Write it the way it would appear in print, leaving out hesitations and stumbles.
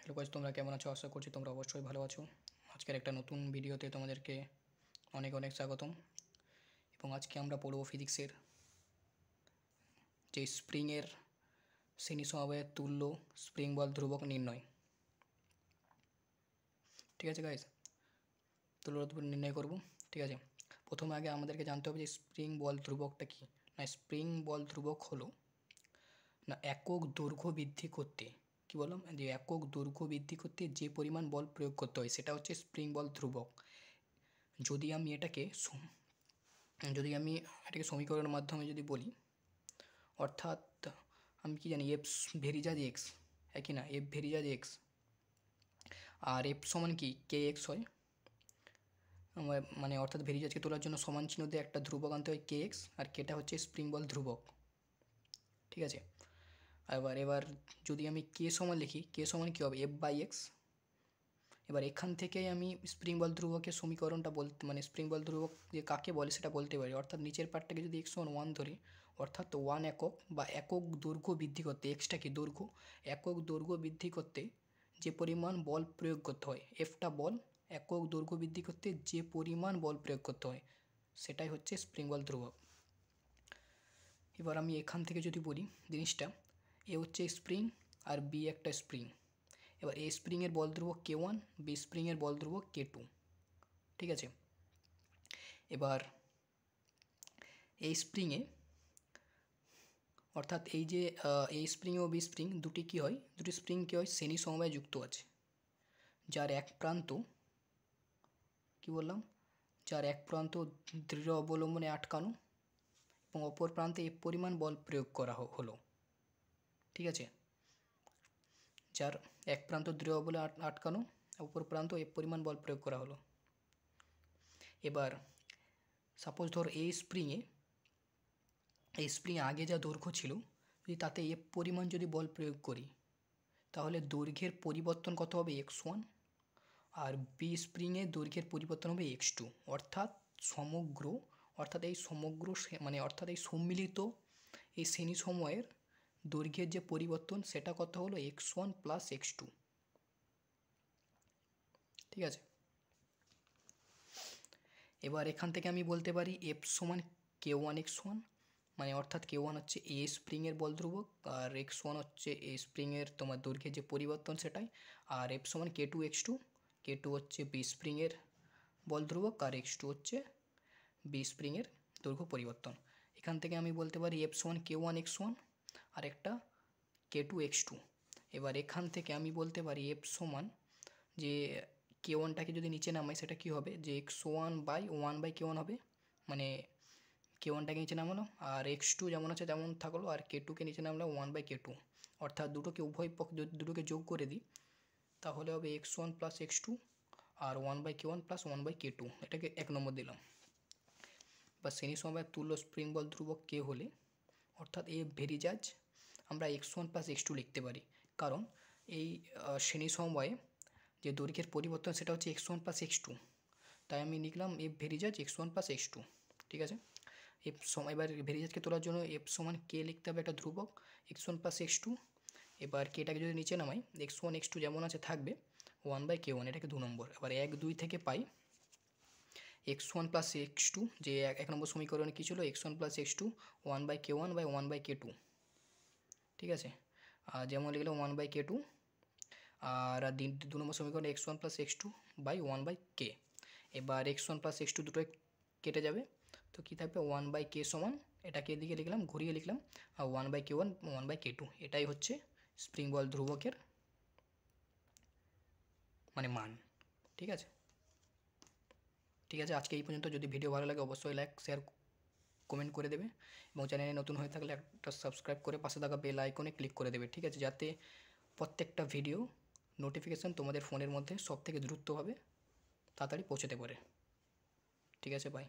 Hello guys, তোমরা কেমন আছো? আশা করছি তোমরা অবশ্যই ভালো আছো। আজকের একটা নতুন ভিডিওতে তোমাদেরকে অনেক অনেক স্বাগতম। এবং আজকে আমরা পড়ব ফিজিক্সের যে স্প্রিংয়ের শ্রেণী সমবায়ের তুল্য স্প্রিং বল ধ্রুবক নির্ণয়। ঠিক আছে গাইস, তুল্য নির্ণয় করব। ঠিক আছে, প্রথমে আগে আমাদেরকে জানতে হবে যে স্প্রিং বল ধ্রুবকটা কী। না, স্প্রিং বল ধ্রুবক হলো না একক দৈর্ঘ্য বৃদ্ধি করতে, কি বললাম, যে একক দৈর্ঘ্য বৃদ্ধি করতে যে পরিমাণ বল প্রয়োগ করতে হয় সেটা হচ্ছে স্প্রিং বল ধ্রুবক। যদি আমি এটাকে সমীকরণের মাধ্যমে যদি বলি, অর্থাৎ আমি কি জানি, এফ ভেরিজাজ এক্স, একই না, এফ ভেরিজাজ এক্স আর এফ সমান কি কে এক্স হয়, মানে অর্থাৎ ভেরিজাজকে তোলার জন্য সমান চিহ্ন দিয়ে একটা ধ্রুবক আনতে হয় কে এক্স, আর কেটা হচ্ছে স্প্রিং বল ধ্রুবক। ঠিক আছে, এবার যদি আমি কে সমান লিখি, কে সমান কী হবে, এফ বাই এক্স। এবার এখান থেকেই আমি স্প্রিং বল ধ্রুবকের সমীকরণটা বলতে, মানে স্প্রিং বল ধ্রুবক যে কাকে বলে সেটা বলতে পারি। অর্থাৎ নিচের পার্টটাকে যদি এক্স ওয়ান ধরি, অর্থাৎ ওয়ান একক বা একক দৈর্ঘ্য বৃদ্ধি করতে, এক্সটা কি দৈর্ঘ্য, একক দৈর্ঘ্য বৃদ্ধি করতে যে পরিমাণ বল প্রয়োগ করতে হয়, এফটা বল, একক দৈর্ঘ্য বৃদ্ধি করতে যে পরিমাণ বল প্রয়োগ করতে হয় সেটাই হচ্ছে স্প্রিং বল ধ্রুবক। এবার আমি এখান থেকে যদি বলি জিনিসটা, এ হচ্ছে স্প্রিং আর বি একটা স্প্রিং। এবার এ স্প্রিংয়ের বল ধ্রুবক কে ওয়ান, বি স্প্রিংয়ের বল ধ্রুবক কে টু। ঠিক আছে, এবার এই স্প্রিংয়ে, অর্থাৎ এই যে এই স্প্রিং ও বি স্প্রিং দুটি কী হয়, দুটি স্প্রিং কী হয়, শ্রেণী সমবায়ে যুক্ত আছে, যার এক প্রান্ত, কি বললাম, যার এক প্রান্ত দৃঢ় অবলম্বনে আটকানো এবং অপর প্রান্তে এ পরিমাণ বল প্রয়োগ করা হলো। ঠিক আছে, যার এক প্রান্ত দৃঢ় বলে আটকানো, অপর প্রান্ত এ পরিমাণ বল প্রয়োগ করা হলো। এবার সাপোজ ধর এই স্প্রিংয়ে আগে যা দৈর্ঘ্য ছিল, যদি তাতে এফ পরিমাণ যদি বল প্রয়োগ করি, তাহলে দৈর্ঘ্যের পরিবর্তন কত হবে, এক্স ওয়ান, আর বি স্প্রিংয়ে দৈর্ঘ্যের পরিবর্তন হবে এক্স টু। অর্থাৎ এই সম্মিলিত এই শ্রেণী সময়ের দৈর্ঘ্যের যে পরিবর্তন সেটা কত হলো, X one plus x two. ঠিক আছে, এবার এখান থেকে আমি বলতে পারি এফ সমান কে ওয়ান এক্স ওয়ান, মানে অর্থাৎ কে ওয়ান হচ্ছে এ স্প্রিংয়ের বল ধ্রুবক আর এক্স ওয়ান হচ্ছে এ স্প্রিংয়ের তোমার দৈর্ঘ্যের যে পরিবর্তন সেটাই, আর এফ সমান কে টু এক্স টু, কে টু হচ্ছে বি স্প্রিংয়ের বল ধ্রুবক আর এক্স টু হচ্ছে বি স্প্রিংয়ের দৈর্ঘ্য পরিবর্তন। এখান থেকে আমি বলতে পারি এফ সমান কে ওয়ান এক্স ওয়ান আর একটা কে টু এক্স টু। এবার এখান থেকে আমি বলতে পারি এফ সমান, যে কে ওয়ানটাকে যদি নিচে নামাই সেটা কী হবে, যে X one by K one হবে, মানে কে ওয়ানটাকে নিচে নামানো আর এক্স টু যেমন আছে তেমন থাকলো, আর কে টুকে নিচে নামলো ওয়ান বাই কে টু। অর্থাৎ দুটোকে যোগ করে দিই তাহলে হবে X one plus x two আর one by K one plus one by K two. এটাকে এক নম্বর দিলাম। বা শ্রেণী সমবায়ের তুল্য স্প্রিং বল ধ্রুবক কে হলে, অর্থাৎ এ ভেরিজাজ, আমরা X one plus x two লিখতে পারি, কারণ এই শ্রেণী সমবায়ে যে দৈর্ঘ্যের পরিবর্তন সেটা হচ্ছে X one plus x two, তাই আমি লিখলাম F varies as X one plus x two. ঠিক আছে, এবার ভেরিজাজকে তোলার জন্য এফ সমান কে লিখতে হবে, একটা ধ্রুবক X one plus x two. এবার কেটাকে যদি নিচে নামাই, এক্স ওয়ান এক্স টু যেমন আছে থাকবে, ওয়ান বাই কে ওয়ান, এটাকে 2 নম্বর। এবার 1 2 থেকে পাই x one plus x two, যে এক নম্বর সমীকরণে কী ছিল, x one plus x two one by K one by one by K two. ঠিক আছে, আর যেমন লিখলাম ওয়ান বাই কে টু, আর 2 নম্বর সমীকরণে x one plus x two by one by k. এবার x one plus x two দুটোই কেটে যাবে, তো কী থাকবে, ওয়ান বাই কে সমান, এটাকে এদিকে লিখলাম, ঘুরিয়ে লিখলাম, আর one by K one by K two. এটাই হচ্ছে স্প্রিং বল ধ্রুবকের মানে মান। ঠিক আছে, আজকে এই পর্যন্ত। যদি ভিডিও ভালো লাগে অবশ্যই লাইক শেয়ার কমেন্ট করে দেবে, এবং চ্যানেলে নতুন হয়ে থাকলে একটা সাবস্ক্রাইব করে পাশে থাকা বেল আইকনে ক্লিক করে দেবে। ঠিক আছে, যাতে প্রত্যেকটা ভিডিও নোটিফিকেশান তোমাদের ফোনের মধ্যে সবথেকে দ্রুতভাবে তাড়াতাড়ি পৌঁছতে পারে। ঠিক আছে, বাই।